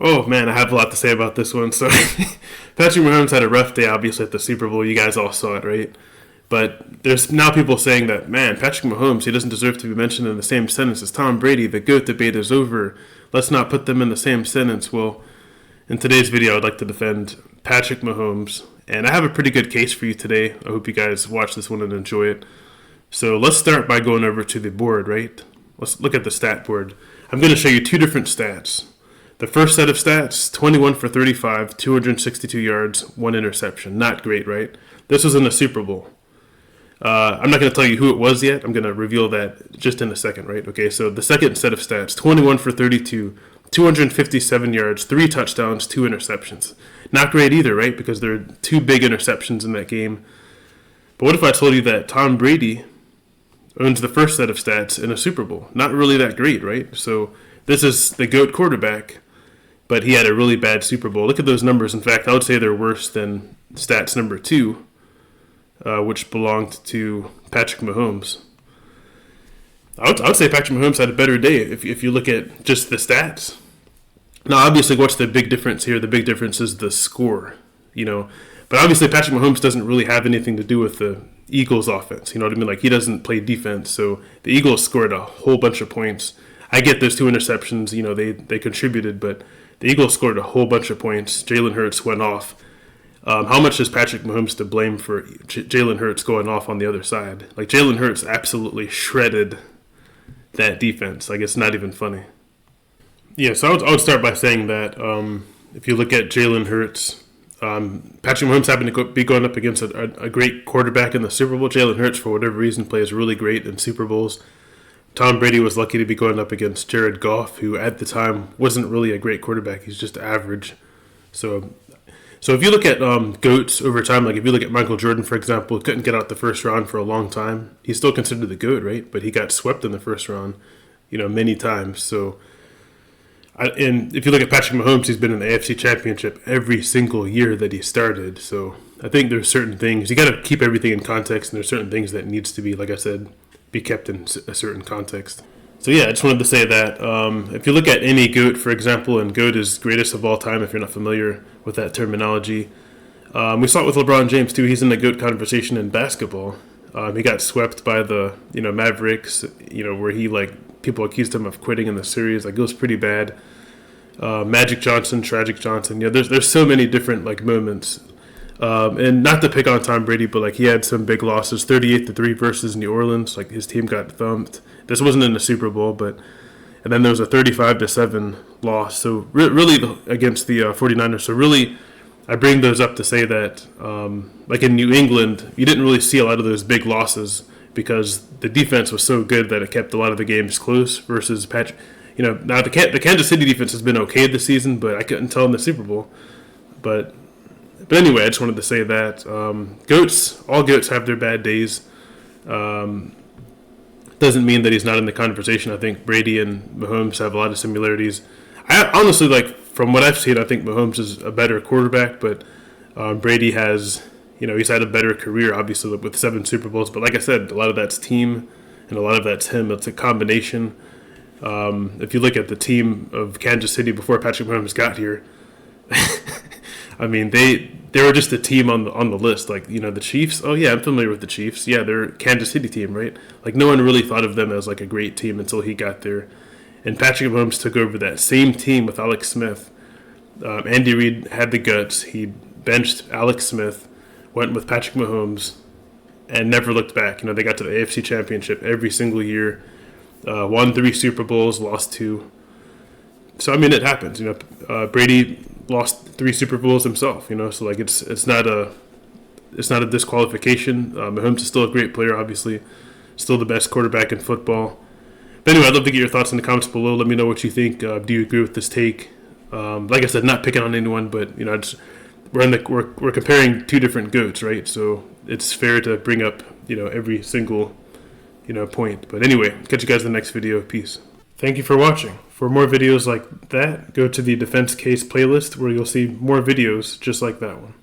Oh man, I have a lot to say about this one. So Patrick Mahomes had a rough day, obviously at the Super Bowl. You guys all saw it, right? But there's now people saying that, man, Patrick Mahomes, he doesn't deserve to be mentioned in the same sentence as Tom Brady. The GOAT debate is over. Let's not put them in the same sentence. Well, in today's video, I'd like to defend Patrick Mahomes, and I have a pretty good case for you today. I hope you guys watch this one and enjoy it. So let's start by going over to the board, right? Let's look at the stat board. I'm going to show you two different stats. The first set of stats, 21 for 35, 262 yards, one interception. Not great, right? This was in the Super Bowl. I'm not going to tell you who it was yet. I'm going to reveal that just in a second, right? Okay, so the second set of stats, 21 for 32, 257 yards, 3 touchdowns, 2 interceptions. Not great either, right? Because there are 2 big interceptions in that game. But what if I told you that Tom Brady owns the first set of stats in a Super Bowl? Not really that great, right? So this is the GOAT quarterback, but he had a really bad Super Bowl. Look at those numbers. In fact, I would say they're worse than stats number 2, which belonged to Patrick Mahomes. I would say Patrick Mahomes had a better day if you look at just the stats. Now, obviously, what's the big difference here? The big difference is the score, But obviously, Patrick Mahomes doesn't really have anything to do with the Eagles' offense. You know what I mean? Like, he doesn't play defense, so the Eagles scored a whole bunch of points. I get those 2 interceptions, they contributed, but the Eagles scored a whole bunch of points. Jalen Hurts went off. How much is Patrick Mahomes to blame for Jalen Hurts going off on the other side? Like, Jalen Hurts absolutely shredded that defense. Like, it's not even funny. Yeah, so I would start by saying that if you look at Jalen Hurts, Patrick Mahomes happened to be going up against a great quarterback in the Super Bowl. Jalen Hurts, for whatever reason, plays really great in Super Bowls. Tom Brady was lucky to be going up against Jared Goff, who at the time wasn't really a great quarterback. He's just average. So if you look at GOATs over time, like if you look at Michael Jordan, for example, couldn't get out the first round for a long time. He's still considered the GOAT, right? But he got swept in the first round, many times. So, and if you look at Patrick Mahomes, he's been in the AFC Championship every single year that he started. So I think there's certain things, you got to keep everything in context, and there's certain things that needs to be, like I said, be kept in a certain context. So yeah, I just wanted to say that if you look at any GOAT, for example, and GOAT is greatest of all time if you're not familiar with that terminology, we saw it with LeBron James too. He's in the GOAT conversation in basketball. He got swept by the Mavericks, where people accused him of quitting in the series. Like, it was pretty bad. Magic Johnson, Tragic Johnson. There's so many different moments. And not to pick on Tom Brady, but he had some big losses. 38-3 versus New Orleans. His team got thumped. This wasn't in the Super Bowl, and then there was a 35-7 loss. So really against the 49ers. So really, I bring those up to say that in New England, you didn't really see a lot of those big losses because the defense was so good that it kept a lot of the games close versus Patrick. Now the Kansas City defense has been okay this season, but I couldn't tell in the Super Bowl. But anyway, I just wanted to say that all GOATs have their bad days. Doesn't mean that he's not in the conversation. I think Brady and Mahomes have a lot of similarities. I honestly, from what I've seen, I think Mahomes is a better quarterback, but Brady has, he's had a better career, obviously, with 7 Super Bowls. But like I said, a lot of that's team, and a lot of that's him. It's a combination. If you look at the team of Kansas City before Patrick Mahomes got here, I mean, they were just a team on the list. The Chiefs. Oh yeah, I'm familiar with the Chiefs. Yeah, they're a Kansas City team, right? No one really thought of them as a great team until he got there. And Patrick Mahomes took over that same team with Alex Smith. Andy Reid had the guts. He benched Alex Smith, went with Patrick Mahomes, and never looked back. They got to the AFC Championship every single year. Won 3 Super Bowls, lost 2. So I mean, it happens. Brady lost 3 Super Bowls himself. So it's not a disqualification. Mahomes is still a great player, obviously, still the best quarterback in football. But anyway, I'd love to get your thoughts in the comments below. Let me know what you think. Do you agree with this take? Like I said, not picking on anyone, but we're comparing 2 different GOATs, right? So it's fair to bring up every single point. But anyway, catch you guys in the next video. Peace. Thank you for watching. For more videos like that, go to the Defense Case playlist where you'll see more videos just like that one.